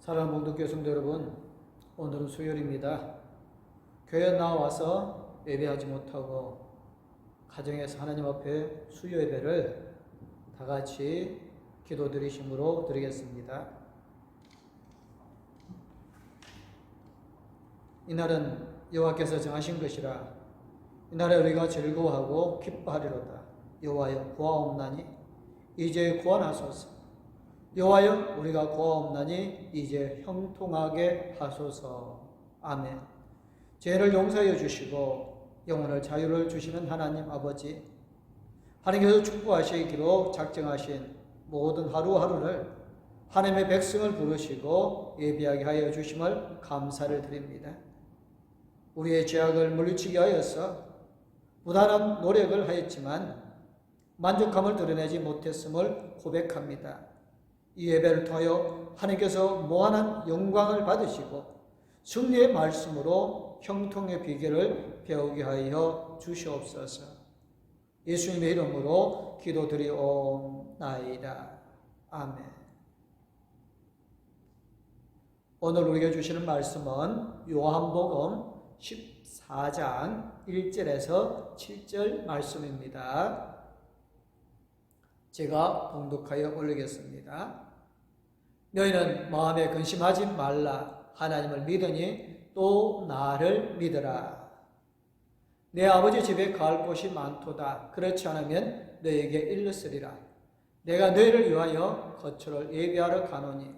사랑하는 봉독교 성도 여러분, 오늘은 수요일입니다. 교회 나와서 예배하지 못하고 가정에서 하나님 앞에 수요 예배를 다 같이 기도드리심으로 드리겠습니다. 이날은 여호와께서 정하신 것이라 이날에 우리가 즐거워하고 기뻐하리로다. 여호와여 구하옵나니 이제 구원하소서. 여호와여 우리가 구하옵나니 이제 형통하게 하소서. 아멘. 죄를 용서하여 주시고 영혼을 자유를 주시는 하나님 아버지, 하나님께서 축복하시기로 작정하신 모든 하루하루를 하나님의 백성을 부르시고 예비하게 하여 주심을 감사를 드립니다. 우리의 죄악을 물리치게 하여서 부단한 노력을 하였지만 만족함을 드러내지 못했음을 고백합니다. 이 예배를 통하여 하나님께서 무한한 영광을 받으시고 승리의 말씀으로 형통의 비결을 배우게 하여 주시옵소서. 예수님의 이름으로 기도드리옵나이다. 아멘. 오늘 우리에게 주시는 말씀은 요한복음 14장 1절에서 7절 말씀입니다. 제가 봉독하여 올리겠습니다. 너희는 마음에 근심하지 말라. 하나님을 믿으니 또 나를 믿으라. 내 아버지 집에 갈 곳이 많도다. 그렇지 않으면 너희에게 일렀으리라. 내가 너희를 위하여 거처를 예비하러 가노니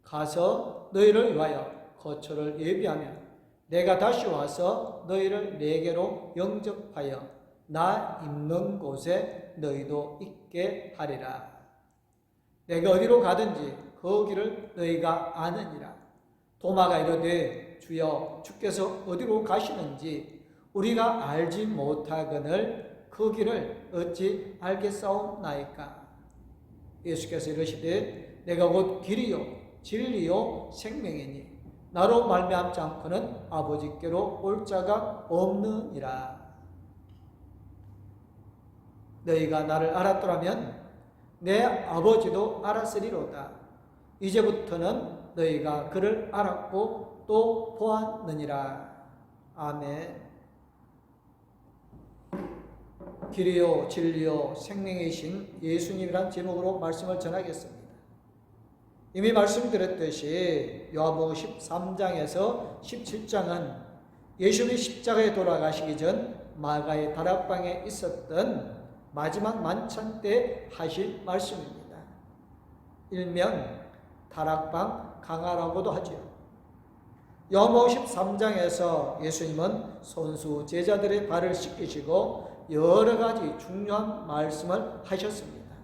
가서 너희를 위하여 거처를 예비하면 내가 다시 와서 너희를 내게로 영접하여 나 있는 곳에 너희도 있게 하리라. 내가 어디로 가든지 그 길을 너희가 아느니라. 도마가 이르되 주여 주께서 어디로 가시는지 우리가 알지 못하거늘 그 길을 어찌 알겠사옵나이까. 예수께서 이르시되 내가 곧 길이요 진리요 생명이니 나로 말미암지 않고는 아버지께로 올 자가 없느니라. 너희가 나를 알았더라면 내 아버지도 알았으리로다. 이제부터는 너희가 그를 알았고 또 보았느니라. 아멘. 길이요 진리요 생명이신 예수님이란 제목으로 말씀을 전하겠습니다. 이미 말씀드렸듯이 요한복음 13장에서 17장은 예수님이 십자가에 돌아가시기 전 마가의 다락방에 있었던 마지막 만찬 때 하실 말씀입니다. 일명 다락방 강화라고도 하죠. 요한복음 13장에서 예수님은 손수 제자들의 발을 씻기시고 여러 가지 중요한 말씀을 하셨습니다.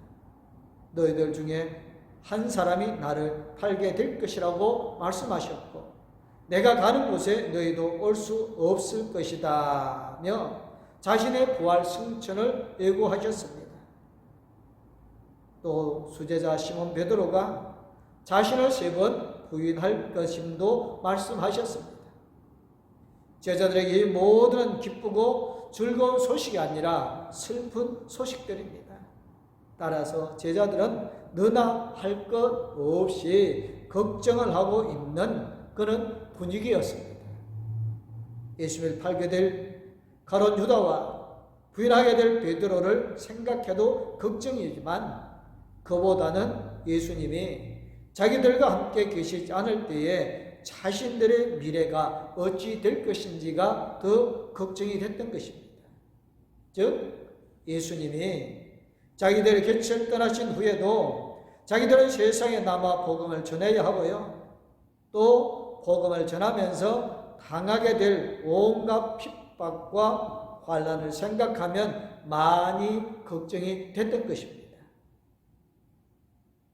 너희들 중에 한 사람이 나를 팔게 될 것이라고 말씀하셨고 내가 가는 곳에 너희도 올 수 없을 것이다며 자신의 부활 승천을 예고하셨습니다. 또 수제자 시몬 베드로가 자신을 3번 부인할 것임도 말씀하셨습니다. 제자들에게 이 모든 기쁘고 즐거운 소식이 아니라 슬픈 소식들입니다. 따라서 제자들은 너나 할 것 없이 걱정을 하고 있는 그런 분위기였습니다. 예수님을 팔게 될 가룟 유다와 부인하게 될 베드로를 생각해도 걱정이지만 그보다는 예수님이 자기들과 함께 계시지 않을 때에 자신들의 미래가 어찌 될 것인지가 더 걱정이 됐던 것입니다. 즉 예수님이 자기들의 곁을 떠나신 후에도 자기들은 세상에 남아 복음을 전해야 하고요. 또 복음을 전하면서 당하게 될 온갖 핍박과 환난을 생각하면 많이 걱정이 됐던 것입니다.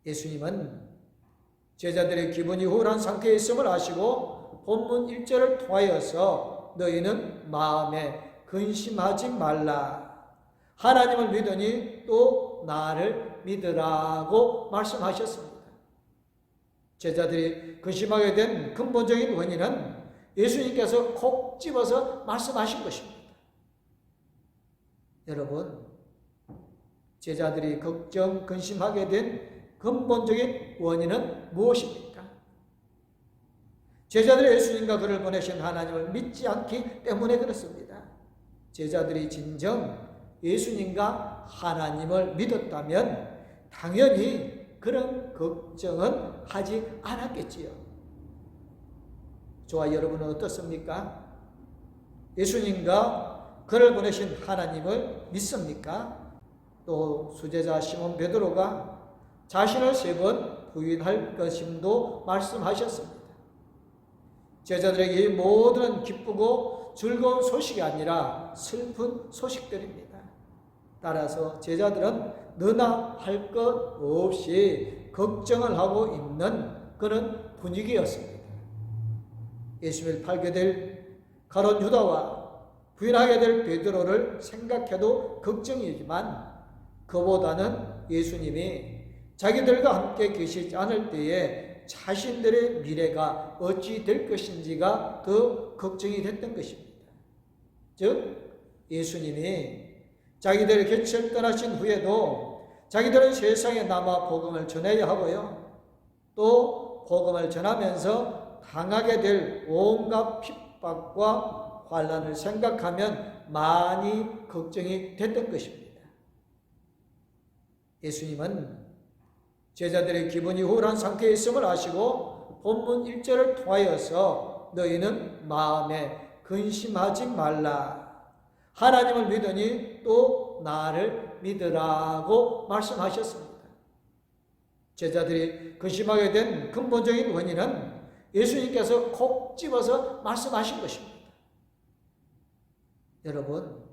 예수님은 제자들의 기분이 우울한 상태에 있음을 아시고 본문 1절을 통하여서 너희는 마음에 근심하지 말라. 하나님을 믿으니 또 나를 믿으라고 말씀하셨습니다. 제자들이 근심하게 된 근본적인 원인은 예수님께서 콕 집어서 말씀하신 것입니다. 여러분, 제자들이 걱정, 근심하게 된 근본적인 원인은 무엇입니까? 제자들이 예수님과 그를 보내신 하나님을 믿지 않기 때문에 그렇습니다. 제자들이 진정 예수님과 하나님을 믿었다면 당연히 그런 걱정은 하지 않았겠지요. 저와 여러분은 어떻습니까? 예수님과 그를 보내신 하나님을 믿습니까? 또 수제자 시몬 베드로가 자신을 3번 부인할 것임도 말씀하셨습니다. 제자들에게 이 모든 기쁘고 즐거운 소식이 아니라 슬픈 소식들입니다. 따라서 제자들은 너나 할 것 없이 걱정을 하고 있는 그런 분위기였습니다. 예수님을 팔게 될 가룟 유다와 부인하게 될 베드로를 생각해도 걱정이지만 그보다는 예수님이 자기들과 함께 계시지 않을 때에 자신들의 미래가 어찌 될 것인지가 더 걱정이 됐던 것입니다. 즉 예수님이 자기들의 곁을 떠나신 후에도 자기들은 세상에 남아 복음을 전해야 하고요. 또 복음을 전하면서 당하게 될 온갖 핍박과 환난을 생각하면 많이 걱정이 됐던 것입니다. 예수님은 제자들의 기분이 우울한 상태에 있음을 아시고 본문 1절을 통하여서 너희는 마음에 근심하지 말라. 하나님을 믿으니 또 나를 믿으라고 말씀하셨습니다. 제자들이 근심하게 된 근본적인 원인은 예수님께서 콕 집어서 말씀하신 것입니다. 여러분,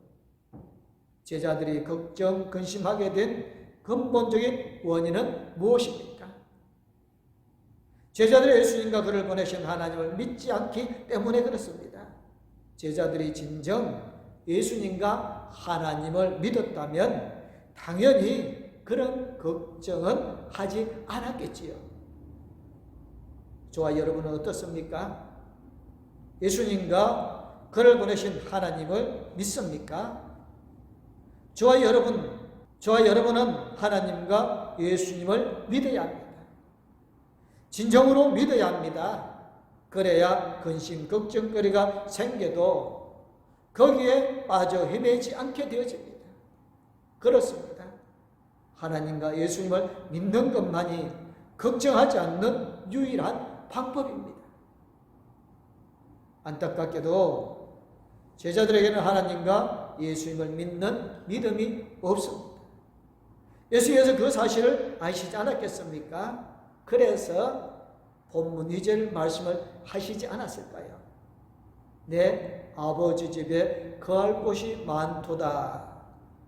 제자들이 걱정, 근심하게 된 근본적인 원인은 무엇입니까? 제자들이 예수님과 그를 보내신 하나님을 믿지 않기 때문에 그렇습니다. 제자들이 진정 예수님과 하나님을 믿었다면 당연히 그런 걱정은 하지 않았겠지요. 저와 여러분은 어떻습니까? 예수님과 그를 보내신 하나님을 믿습니까? 저와 여러분은 하나님과 예수님을 믿어야 합니다. 진정으로 믿어야 합니다. 그래야 근심, 걱정거리가 생겨도 거기에 빠져 헤매지 않게 되어집니다. 그렇습니다. 하나님과 예수님을 믿는 것만이 걱정하지 않는 유일한 방법입니다. 안타깝게도 제자들에게는 하나님과 예수님을 믿는 믿음이 없습니다. 예수님께서 그 사실을 아시지 않았겠습니까? 그래서 본문 2절 말씀을 하시지 않았을까요? 내 아버지 집에 거할 곳이 많도다.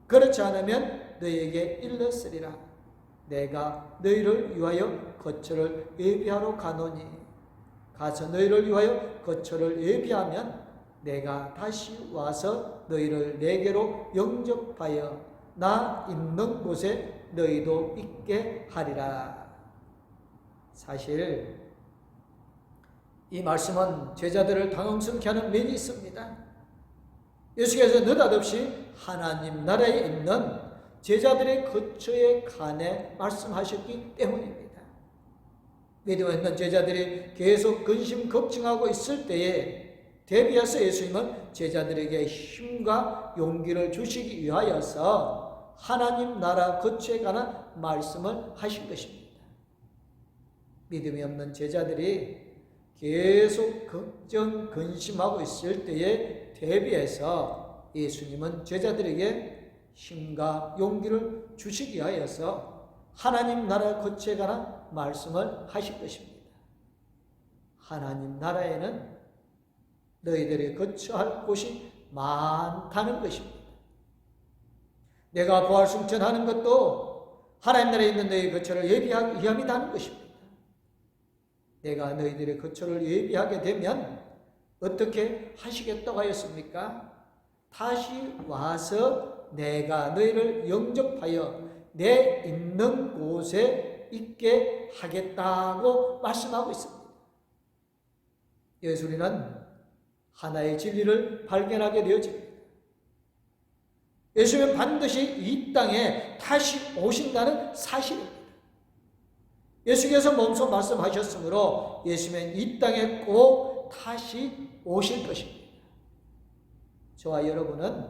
그렇지 않으면 너희에게 일렀으리라. 내가 너희를 위하여 거처를 예비하러 가노니 가서 너희를 위하여 거처를 예비하면 내가 다시 와서 너희를 내게로 영접하여 나 있는 곳에 너희도 있게 하리라. 사실 이 말씀은 제자들을 당황스럽게 하는 면이 있습니다. 예수께서 느닷없이 하나님 나라에 있는 제자들의 거처에 관해 말씀하셨기 때문입니다. 믿음 있는 제자들이 계속 근심 걱정하고 있을 때에 대비해서 예수님은 제자들에게 힘과 용기를 주시기 위하여서 하나님 나라 거처에 관한 말씀을 하신 것입니다. 믿음이 없는 제자들이 계속 걱정, 근심하고 있을 때에 대비해서 예수님은 제자들에게 힘과 용기를 주시기 위하여서 하나님 나라 거처에 관한 말씀을 하실 것입니다. 하나님 나라에는 너희들이 거처할 곳이 많다는 것입니다. 내가 부활승천하는 것도 하나님 나라에 있는 너희 거처를 예비하기 위함이라는 것입니다. 내가 너희들의 거처를 예비하게 되면 어떻게 하시겠다고 하였습니까? 다시 와서 내가 너희를 영접하여 내 있는 곳에 있게 하겠다고 말씀하고 있습니다. 예수님은 하나의 진리를 발견하게 되어집니다. 예수님은 반드시 이 땅에 다시 오신다는 사실입니다. 예수께서 몸소 말씀하셨으므로 예수님은 이 땅에 꼭 다시 오실 것입니다. 저와 여러분은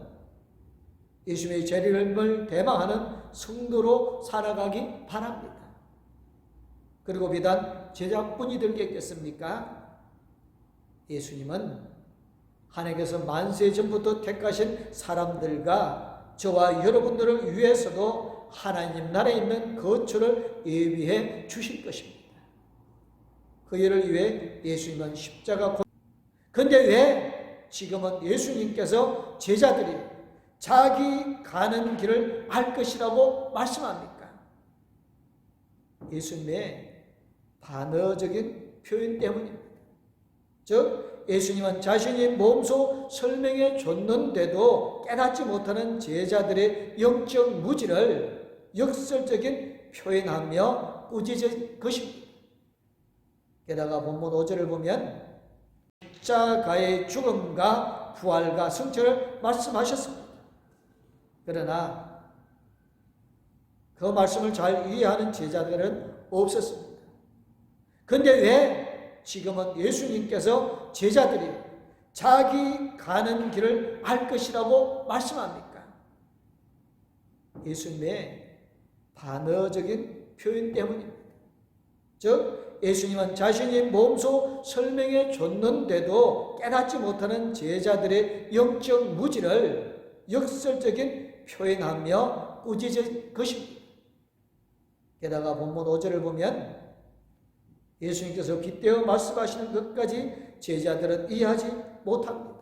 예수님의 재림을 대망하는 성도로 살아가기 바랍니다. 그리고 비단 제자뿐이 되겠습니까? 예수님은 하나님께서 만세 전부터 택하신 사람들과 저와 여러분들을 위해서도 하나님 나라에 있는 거처를 예비해 주실 것입니다. 그 일을 위해 예수님은 십자가 근데 왜 지금은 예수님께서 제자들이 자기 가는 길을 알 것이라고 말씀합니까? 예수님의 반어적인 표현 때문입니다. 즉 예수님은 자신이 몸소 설명해 줬는데도 깨닫지 못하는 제자들의 영적 무지를 역설적인 표현하며 꾸짖을 것입니다. 게다가 본문 5절을 보면 십자가의 죽음과 부활과 승천을 말씀하셨습니다. 그러나 그 말씀을 잘 이해하는 제자들은 없었습니다. 그런데 왜 지금은 예수님께서 제자들이 자기 가는 길을 알 것이라고 말씀합니까? 예수님의 반어적인 표현 때문입니다. 즉 예수님은 자신이 몸소 설명해 줬는데도 깨닫지 못하는 제자들의 영적 무지를 역설적인 표현하며 꾸짖을 것입니다. 게다가 본문 5절을 보면 예수님께서 빗대어 말씀하시는 것까지 제자들은 이해하지 못합니다.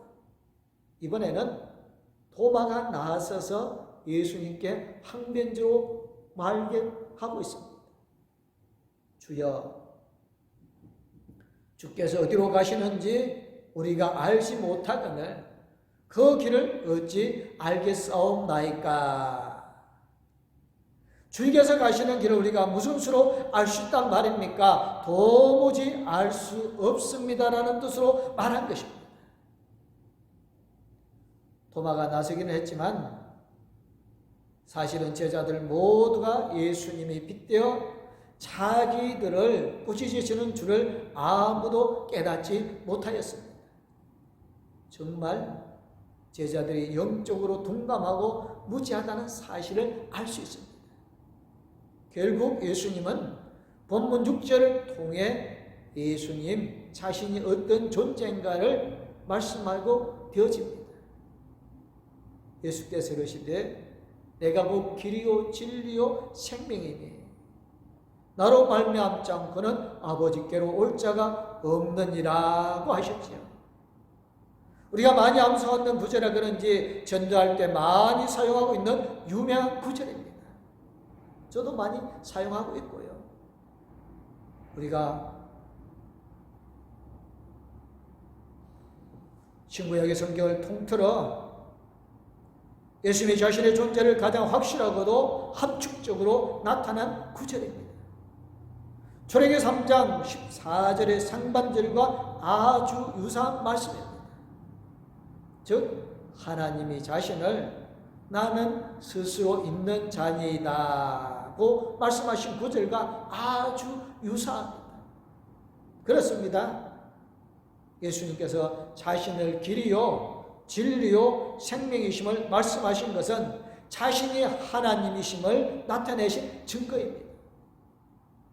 이번에는 도마가 나서서 예수님께 항변적으로 말하고 있습니다. 주여, 주께서 어디로 가시는지 우리가 알지 못하거늘 그 길을 어찌 알겠사옵나이까? 주께서 가시는 길을 우리가 무슨 수로 알 수 있단 말입니까? 도무지 알 수 없습니다라는 뜻으로 말한 것입니다. 도마가 나서기는 했지만 사실은 제자들 모두가 예수님이 빗대어 자기들을 꾸짖으시는 줄을 아무도 깨닫지 못하였습니다. 정말 제자들이 영적으로 둔감하고 무지하다는 사실을 알 수 있습니다. 결국 예수님은 본문 6절을 통해 예수님 자신이 어떤 존재인가를 말씀하고 되어집니다. 예수께서 이르시되 내가 곧 길이요 진리요 생명이니 나로 말미암지 않고는 아버지께로 올 자가 없느니라고 하셨지요. 우리가 많이 암송하는 구절이라 그런지 전도할 때 많이 사용하고 있는 유명한 구절입니다. 저도 많이 사용하고 있고요. 우리가 신구약의 성경을 통틀어 예수님이 자신의 존재를 가장 확실하고도 함축적으로 나타난 구절입니다. 출애굽기 3장 14절의 상반절과 아주 유사한 말씀입니다. 즉 하나님이 자신을 나는 스스로 있는 자니다고 말씀하신 구절과 아주 유사합니다. 그렇습니다. 예수님께서 자신을 길이요 진리요 생명이심을 말씀하신 것은 자신이 하나님이심을 나타내신 증거입니다.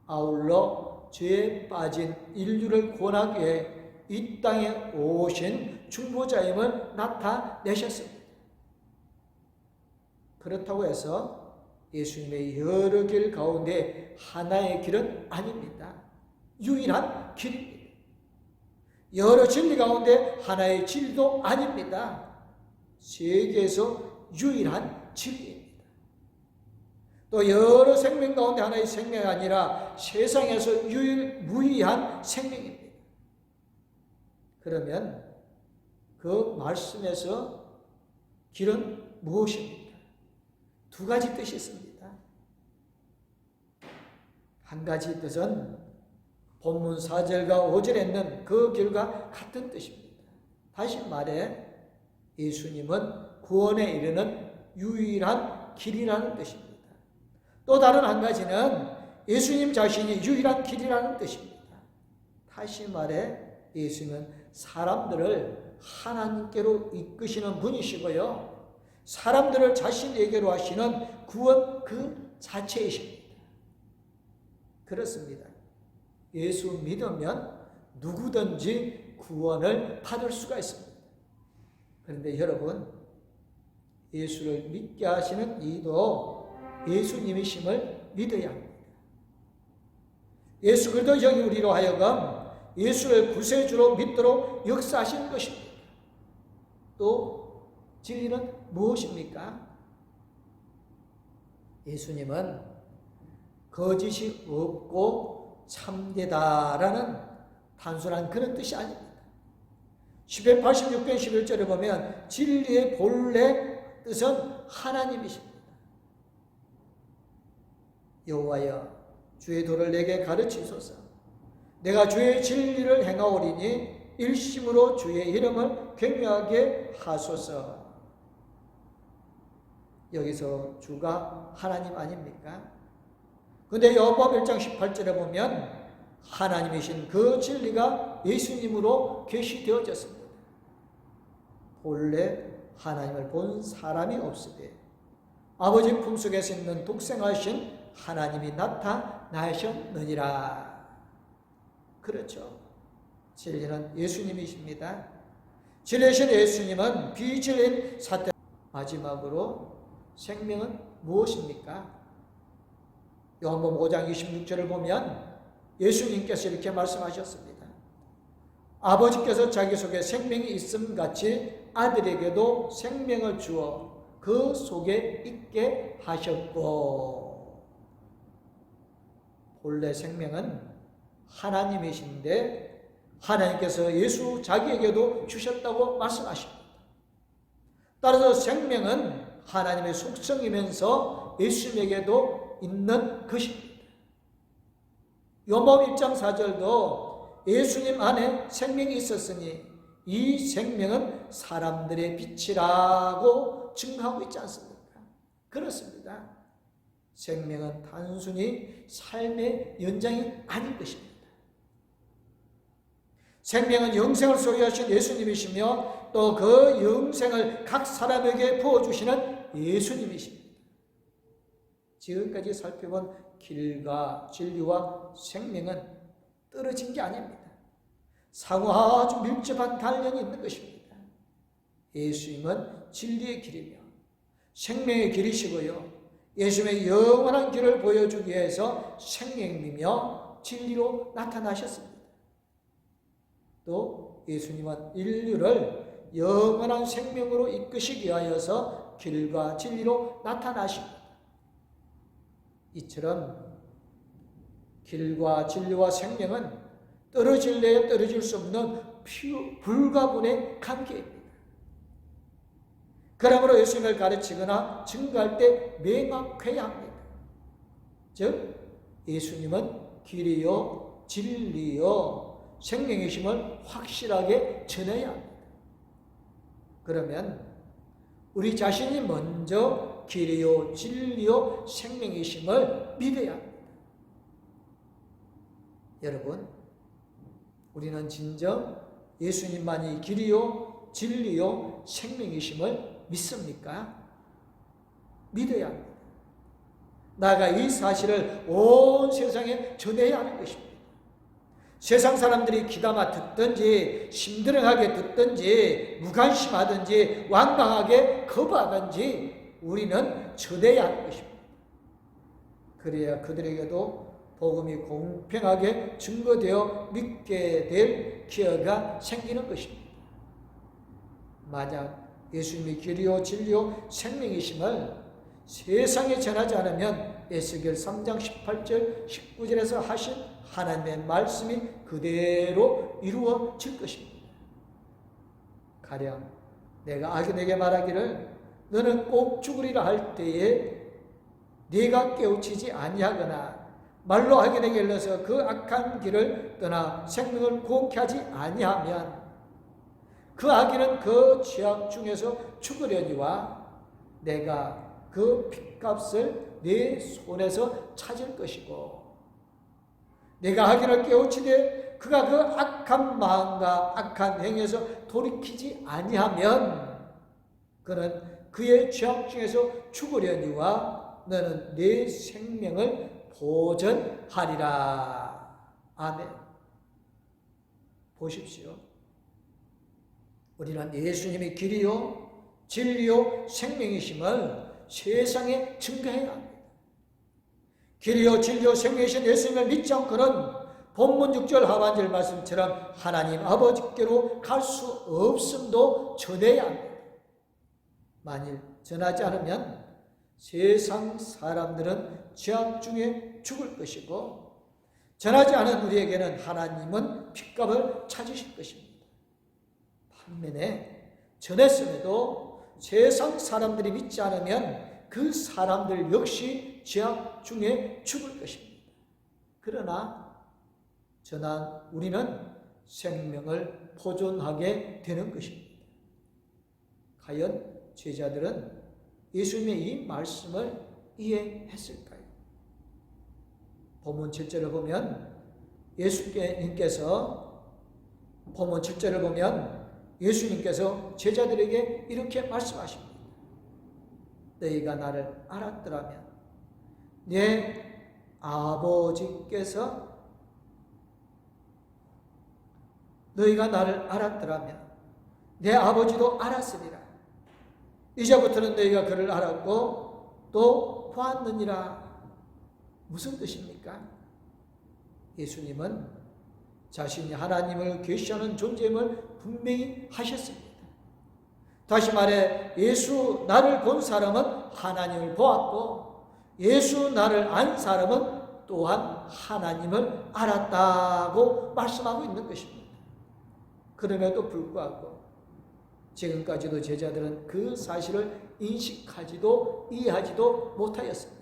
아울러 죄에 빠진 인류를 구원하기 위해 이 땅에 오신 중보자임을 나타내셨습니다. 그렇다고 해서 예수님의 여러 길 가운데 하나의 길은 아닙니다. 유일한 길입니다. 여러 진리 가운데 하나의 진리도 아닙니다. 세계에서 유일한 진리입니다. 또 여러 생명 가운데 하나의 생명이 아니라 세상에서 유일무이한 생명입니다. 그러면 그 말씀에서 길은 무엇입니까? 두 가지 뜻이 있습니다. 한 가지 뜻은 본문 4절과 5절에 있는 그 길과 같은 뜻입니다. 다시 말해 예수님은 구원에 이르는 유일한 길이라는 뜻입니다. 또 다른 한 가지는 예수님 자신이 유일한 길이라는 뜻입니다. 다시 말해 예수님은 사람들을 하나님께로 이끄시는 분이시고요. 사람들을 자신에게로 하시는 구원 그 자체이십니다. 그렇습니다. 예수 믿으면 누구든지 구원을 받을 수가 있습니다. 그런데 여러분, 예수를 믿게 하시는 이도 예수님이심을 믿어야 합니다. 예수 그리스도의 우리로 하여금 예수를 구세주로 믿도록 역사하시는 것입니다. 또 진리는 무엇입니까? 예수님은 거짓이 없고 참되다라는 단순한 그런 뜻이 아닙니다. 시편 86편 11절에 보면 진리의 본래 뜻은 하나님이십니다. 여호와여 주의 도를 내게 가르치소서. 내가 주의 진리를 행하오리니 일심으로 주의 이름을 경외하게 하소서. 여기서 주가 하나님 아닙니까? 근데 요한복음 1장 18절에 보면 하나님이신 그 진리가 예수님으로 계시되어졌습니다. 본래 하나님을 본 사람이 없으되 아버지 품속에서 있는 독생하신 하나님이 나타나셨느니라. 그렇죠. 진리는 예수님이십니다. 진리신 예수님은 비진리인 사태. 마지막으로 생명은 무엇입니까? 요한복음 5장 26절을 보면 예수님께서 이렇게 말씀하셨습니다. 아버지께서 자기 속에 생명이 있음 같이 아들에게도 생명을 주어 그 속에 있게 하셨고. 본래 생명은 하나님이신데 하나님께서 예수 자기에게도 주셨다고 말씀하십니다. 따라서 생명은 하나님의 속성이면서 예수님에게도 있는 것입니다. 요한복음 1장 4절도 예수님 안에 생명이 있었으니 이 생명은 사람들의 빛이라고 증거하고 있지 않습니까? 그렇습니다. 생명은 단순히 삶의 연장이 아닌 것입니다. 생명은 영생을 소유하신 예수님이시며 또 그 영생을 각 사람에게 부어주시는 예수님이십니다. 지금까지 살펴본 길과 진리와 생명은 떨어진 게 아닙니다. 상호 아주 밀접한 관련이 있는 것입니다. 예수님은 진리의 길이며 생명의 길이시고요. 예수님의 영원한 길을 보여주기 위해서 생명이며 진리로 나타나셨습니다. 또 예수님은 인류를 영원한 생명으로 이끄시기 위하여서 길과 진리로 나타나십니다. 이처럼 길과 진리와 생명은 떨어질래야 떨어질 수 없는 불가분의 관계입니다. 그러므로 예수님을 가르치거나 증거할 때 명확해야 합니다. 즉 예수님은 길이요 진리요 생명이심을 확실하게 전해야 합니다. 그러면 우리 자신이 먼저 길이요 진리요 생명이심을 믿어야 합니다. 여러분, 우리는 진정 예수님만이 길이요 진리요 생명이심을 믿습니까? 믿어야 합니다. 나아가 이 사실을 온 세상에 전해야 하는 것입니다. 세상 사람들이 귀담아 듣든지 심드렁하게 듣든지 무관심하든지 완강하게 거부하든지 우리는 전해야 하는 것입니다. 그래야 그들에게도 복음이 공평하게 증거되어 믿게 될 기회가 생기는 것입니다. 만약 예수님이 길이요 진리요 생명이심을 세상에 전하지 않으면 에스겔 3장 18절 19절에서 하신 하나님의 말씀이 그대로 이루어질 것입니다. 가령 내가 악인에게 말하기를 너는 꼭 죽으리라 할 때에 네가 깨우치지 아니하거나 말로 악인에게 일러서 그 악한 길을 떠나 생명을 구원케 하지 아니하면 그 악인은 그 죄악 중에서 죽으려니와 내가 그 핏값을 네 손에서 찾을 것이고 내가 하기를 깨우치되 그가 그 악한 마음과 악한 행위에서 돌이키지 아니하면 그는 그의 죄악 중에서 죽으려니와 너는 내 생명을 보전하리라. 아멘. 보십시오. 우리는 예수님이 길이요 진리요 생명이심을 세상에 증거해야 합니다. 길이요 진리요 생명이신 예수님을 믿지 않고는 본문 6절 하반절 말씀처럼 하나님 아버지께로 갈 수 없음도 전해야 합니다. 만일 전하지 않으면 세상 사람들은 죄악 중에 죽을 것이고 전하지 않은 우리에게는 하나님은 핏값을 찾으실 것입니다. 반면에 전했음에도 세상 사람들이 믿지 않으면 그 사람들 역시 죄악 중에 죽을 것입니다. 그러나 전한 우리는 생명을 보존하게 되는 것입니다. 과연 제자들은 예수님의 이 말씀을 이해했을까요? 본문 7절을 보면 본문 7절을 보면 예수님께서 제자들에게 이렇게 말씀하십니다. 너희가 나를 알았더라면 내 아버지께서 너희가 나를 알았더라면 내 아버지도 알았으리라. 이제부터는 너희가 그를 알았고 또 보았느니라. 무슨 뜻입니까? 예수님은 자신이 하나님을 계시하는 존재임을 분명히 하셨습니다. 다시 말해 예수 나를 본 사람은 하나님을 보았고 예수 나를 안 사람은 또한 하나님을 알았다고 말씀하고 있는 것입니다. 그럼에도 불구하고 지금까지도 제자들은 그 사실을 인식하지도 이해하지도 못하였습니다.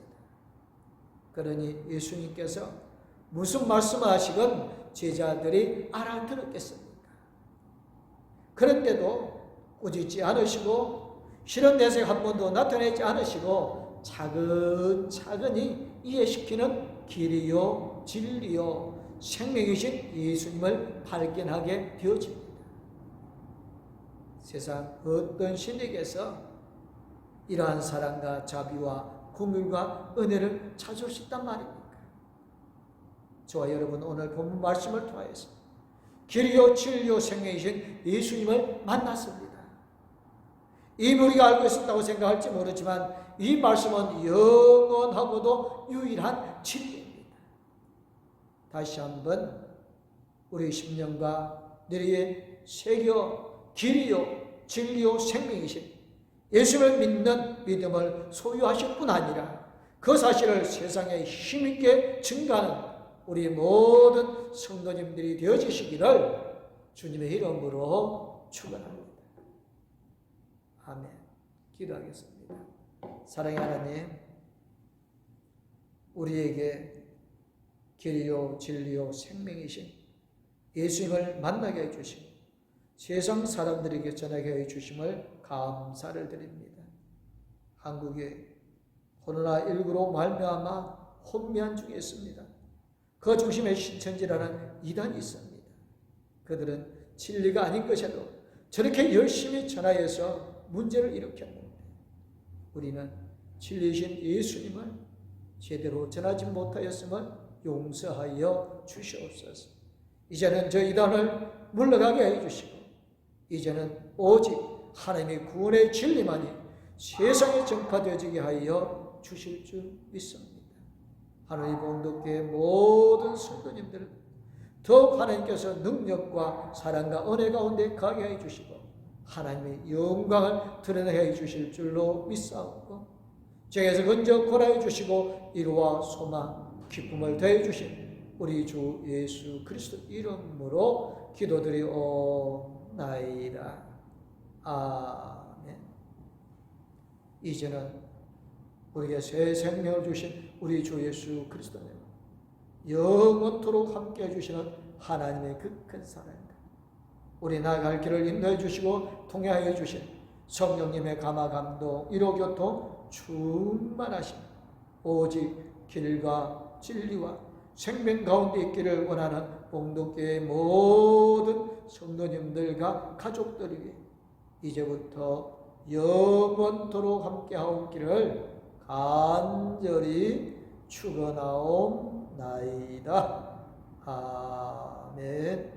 그러니 예수님께서 무슨 말씀을 하시건 제자들이 알아들었겠습니까? 그런데도 꾸짖지 않으시고 싫은 내색 한 번도 나타내지 않으시고 차근차근히 이해시키는 길이요 진리요 생명이신 예수님을 발견하게 되어집니다. 세상 어떤 신에게서 이러한 사랑과 자비와 긍휼과 은혜를 찾을 수 있단 말입니까? 저와 여러분 오늘 본문 말씀을 통하여서 길이요 진리요 생명이신 예수님을 만났습니다. 이 우리가 알고 있었다고 생각할지 모르지만 이 말씀은 영원하고도 유일한 진리입니다. 다시 한번 우리 심령과 뇌리에 새겨 길이요 진리요 생명이신 예수를 믿는 믿음을 소유하실 뿐 아니라 그 사실을 세상에 힘있게 증가하는 우리 모든 성도님들이 되어주시기를 주님의 이름으로 축원합니다. 아멘. 기도하겠습니다. 사랑의 하나님, 우리에게 길이요 진리요 생명이신 예수님을 만나게 해주시고 세상 사람들에게 전하게 해주심을 감사를 드립니다. 한국에 코로나19로 말미암아 혼미한 중에 있습니다. 그 중심에 신천지라는 이단이 있습니다. 그들은 진리가 아닌 것에도 저렇게 열심히 전하여서 문제를 일으켰는데 우리는 진리이신 예수님을 제대로 전하지 못하였음을 용서하여 주시옵소서. 이제는 저 이단을 물러가게 해주시고 이제는 오직 하나님의 구원의 진리만이 세상에 전파되어지게 하여 주실 줄 믿습니다. 하나님 본도교회 모든 성도님들 더욱 하나님께서 능력과 사랑과 은혜 가운데 가게 해 주시고 하나님의 영광을 드러내게 해 주실 줄로 믿사옵고 죄에서 건져 구원하여 주시고 이루와 소망 기쁨을 더해 주신 우리 주 예수 그리스도 이름으로 기도드리옵나이다. 아멘. 이제는 우리에게 새 생명을 주신 우리 주 예수 그리스도님 영원토록 함께해 주시는 하나님의 그 큰 사랑입니다. 우리 나아갈 길을 인도해 주시고 통행하여 주신 성령님의 감화 감동 위로 교통 충만하신 오직 길과 진리와 생명 가운데 있기를 원하는 봉동교회 모든 성도님들과 가족들에게 이제부터 영원토록 함께하옵기를 간절히 축원하옵나이다. 아멘.